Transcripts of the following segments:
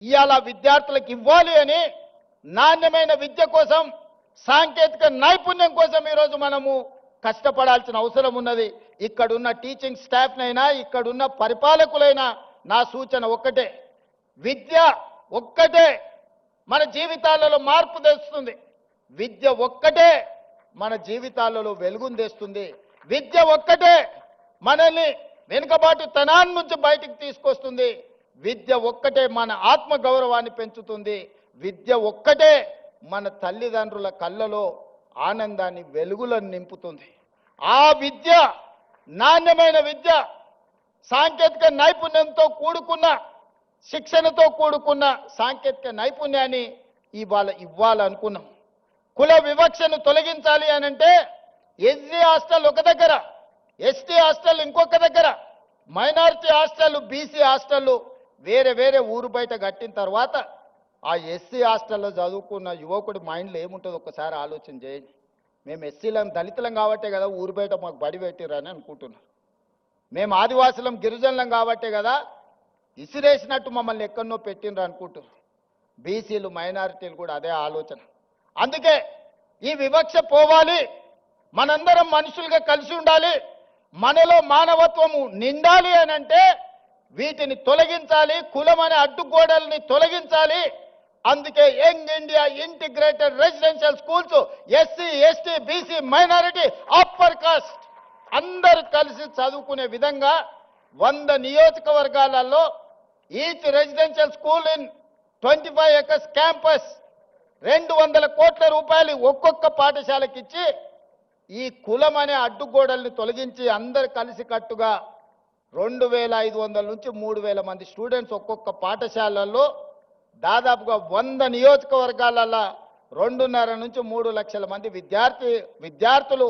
ఇవాళ విద్యార్థులకు ఇవ్వాలి అని నాణ్యమైన విద్య కోసం సాంకేతిక నైపుణ్యం కోసం ఈరోజు మనము కష్టపడాల్సిన అవసరం ఉన్నది. ఇక్కడున్న టీచింగ్ స్టాఫ్నైనా ఇక్కడున్న పరిపాలకులైనా నా సూచన ఒక్కటే, విద్య ఒక్కటే మన జీవితాలలో మార్పు తెస్తుంది. విద్య ఒక్కటే మన జీవితాలలో వెలుగును తెస్తుంది. విద్య ఒక్కటే మనల్ని వెనుకబాటుతనాన్ని నుంచి బయటికి తీసుకొస్తుంది. విద్య ఒక్కటే మన ఆత్మ గౌరవాన్ని పెంచుతుంది. విద్య ఒక్కటే మన తల్లిదండ్రుల కళ్ళలో ఆనందాన్ని వెలుగులను నింపుతుంది. ఆ విద్య నాణ్యమైన విద్య సాంకేతిక నైపుణ్యంతో కూడుకున్న శిక్షణతో కూడుకున్న సాంకేతిక నైపుణ్యాన్ని ఇవ్వాలనుకున్నాం. కుల వివక్షను తొలగించాలి అనంటే ఎస్సీ హాస్టల్ ఒక దగ్గర, ఎస్టీ హాస్టల్ ఇంకొక దగ్గర, మైనారిటీ హాస్టల్ బీసీ హాస్టల్ వేరే వేరే ఊరు బయట కట్టిన తర్వాత ఆ ఎస్సీ హాస్టల్లో చదువుకున్న యువకుడి మైండ్లో ఏముంటుందో ఒక్కసారి ఆలోచన చేయండి. మేము ఎస్సీలం దళితులం కాబట్టే కదా ఊరు బయట మాకు బడి పెట్టిరని అనుకుంటున్నాం. మేము ఆదివాసులం గిరిజనులం కాబట్టే కదా ఇసిరేసినట్టు మమ్మల్ని ఎక్కడనో పెట్టినరు అనుకుంటున్నారు. బీసీలు మైనారిటీలు కూడా అదే ఆలోచన. అందుకే ఈ వివక్ష పోవాలి, మనందరం మనుషులుగా కలిసి ఉండాలి, మనలో మానవత్వము నిండాలి అని అంటే వీటిని తొలగించాలి, కులం అనే అడ్డుగోడల్ని తొలగించాలి. అందుకే young India integrated residential schools SC ST BC minority upper caste అందరూ కలిసి చదువుకునే విధంగా 100 నియోజకవర్గాలలో each residential school in 25 acres campus 200 కోట్ల రూపాయలు ఒక్కొక్క పాఠశాలకి ఇచ్చి ఈ కులం అనే అడ్డుగోడల్ని తొలగించి అందరు కలిసి కట్టుగా 2500 నుంచి 3000 మంది స్టూడెంట్స్ ఒక్కొక్క పాఠశాలల్లో దాదాపుగా 100 నియోజకవర్గాలలో 2.5 నుంచి 3 లక్షల మంది విద్యార్థులు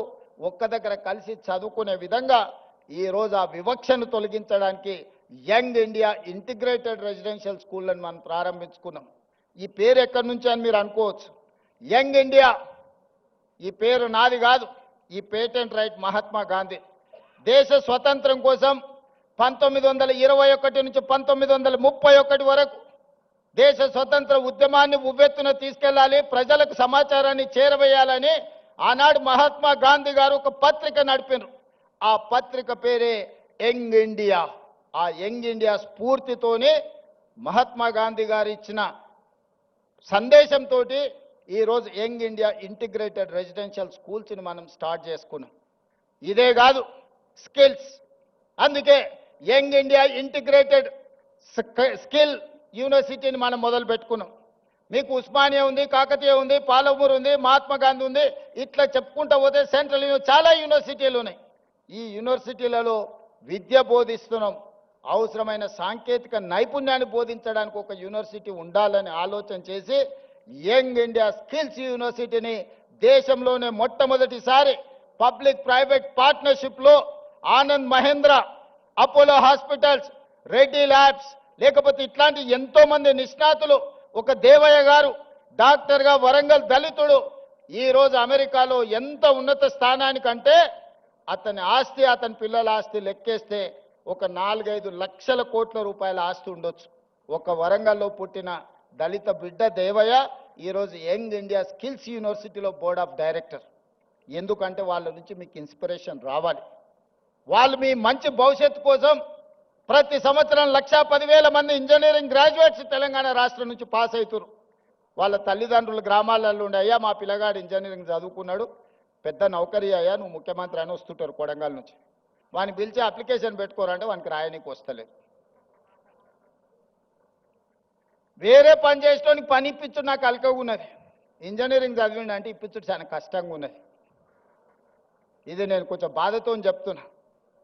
ఒక్క దగ్గర కలిసి చదువుకునే విధంగా ఈరోజు ఆ వివక్షను తొలగించడానికి యంగ్ ఇండియా ఇంటిగ్రేటెడ్ రెసిడెన్షియల్ స్కూళ్ళని మనం ప్రారంభించుకున్నాం. ఈ పేరు ఎక్కడి నుంచి అని మీరు అనుకోవచ్చు. యంగ్ ఇండియా ఈ పేరు నాది కాదు, ఈ పేటెంట్ రైట్ మహాత్మా గాంధీ. దేశ స్వతంత్రం కోసం 1921 నుంచి 1931 వరకు దేశ స్వతంత్ర ఉద్యమాన్ని ఉవ్వెత్తున తీసుకెళ్లాలి, ప్రజలకు సమాచారాన్ని చేరవేయాలని ఆనాడు మహాత్మా గాంధీ గారు ఒక పత్రిక నడిపారు. ఆ పత్రిక పేరే యంగ్ ఇండియా. ఆ యంగ్ ఇండియా స్ఫూర్తితోనే మహాత్మా గాంధీ గారు ఇచ్చిన సందేశంతో ఈరోజు యంగ్ ఇండియా ఇంటిగ్రేటెడ్ రెసిడెన్షియల్ స్కూల్స్ని మనం స్టార్ట్ చేసుకున్నాం. ఇదే కాదు, స్కిల్స్. అందుకే యంగ్ ఇండియా ఇంటిగ్రేటెడ్ స్కిల్ యూనివర్సిటీని మనం మొదలు పెట్టుకున్నాం. మీకు ఉస్మానియా ఉంది, కాకతీయ ఉంది, పాలమూరు ఉంది, మహాత్మా గాంధీ ఉంది, ఇట్లా చెప్పుకుంటూ పోతే సెంట్రల్ చాలా యూనివర్సిటీలు ఉన్నాయి. ఈ యూనివర్సిటీలలో విద్య బోధిస్తున్నాం. అవసరమైన సాంకేతిక నైపుణ్యాన్ని బోధించడానికి ఒక యూనివర్సిటీ ఉండాలని ఆలోచన చేసి యంగ్ ఇండియా స్కిల్స్ యూనివర్సిటీని దేశంలోనే మొట్టమొదటిసారి పబ్లిక్ ప్రైవేట్ పార్ట్నర్షిప్లో Anand Mahindra, Apollo hospitals, Reddy labs, లేకపోతే ఇట్లాంటి ఎంతో మంది నిష్ణాతులు, ఒక దేవయ్య గారు డాక్టర్గా వరంగల్ దళితుడు ఈరోజు అమెరికాలో ఎంత ఉన్నత స్థానానికంటే అతని ఆస్తి అతని పిల్లల ఆస్తి లెక్కేస్తే ఒక 4-5 లక్షల కోట్ల రూపాయల ఆస్తి ఉండొచ్చు. ఒక వరంగల్లో పుట్టిన దళిత బిడ్డ దేవయ్య ఈరోజు యంగ్ ఇండియా స్కిల్స్ యూనివర్సిటీలో బోర్డ్ ఆఫ్ డైరెక్టర్. ఎందుకంటే వాళ్ళ నుంచి మీకు ఇన్స్పిరేషన్ రావాలి. వాళ్ళు మీ మంచి భవిష్యత్తు కోసం ప్రతి సంవత్సరం 1,10,000 మంది ఇంజనీరింగ్ గ్రాడ్యుయేట్స్ తెలంగాణ రాష్ట్రం నుంచి పాస్ అవుతారు. వాళ్ళ తల్లిదండ్రులు గ్రామాలలో ఉండే, అయ్యా మా పిల్లగాడు ఇంజనీరింగ్ చదువుకున్నాడు, పెద్ద నౌకరీ అయ్యా, నువ్వు ముఖ్యమంత్రి అని వస్తుంటారు కొడంగల్ నుంచి. వాడిని పిలిచి అప్లికేషన్ పెట్టుకోరంటే వానికి రాయడానికి వస్తలేదు. వేరే పని చేసేటోనికి పని ఇప్పించుడు నాకు అలకగా ఉన్నది, ఇంజనీరింగ్ చదివిండి అంటే ఇప్పించుడు చాలా కష్టంగా ఉన్నది. ఇది నేను కొంచెం బాధతో చెప్తున్నా.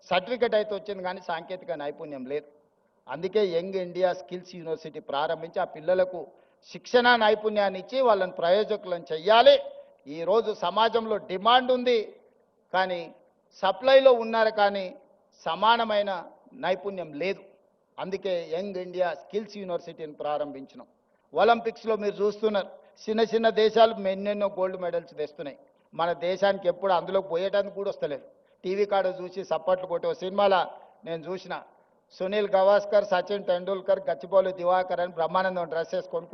సర్టిఫికెట్ అయితే వచ్చింది కానీ సాంకేతిక నైపుణ్యం లేదు. అందుకే యంగ్ ఇండియా స్కిల్స్ యూనివర్సిటీ ప్రారంభించి ఆ పిల్లలకు శిక్షణ నైపుణ్యాన్ని ఇచ్చి వాళ్ళని ప్రయోజకులను చెయ్యాలి. ఈరోజు సమాజంలో డిమాండ్ ఉంది కానీ సప్లైలో ఉన్నారు కానీ సమానమైన నైపుణ్యం లేదు. అందుకే యంగ్ ఇండియా స్కిల్స్ యూనివర్సిటీని ప్రారంభించినాం. ఒలింపిక్స్లో మీరు చూస్తున్నారు, చిన్న చిన్న దేశాలు ఎన్నెన్నో గోల్డ్ మెడల్స్ తెస్తున్నాయి. మన దేశానికి ఎప్పుడు అందులోకి పోయేటానికి కూడా వస్తలేదు. టీవీ కాడ చూసి సప్పట్లు కొట్టే సినిమాలో నేను చూసిన సునీల్ గవాస్కర్, సచిన్ టెండూల్కర్, గచ్చిబౌలి దివాకర్ అని బ్రహ్మానందం డ్రెస్ వేసుకొని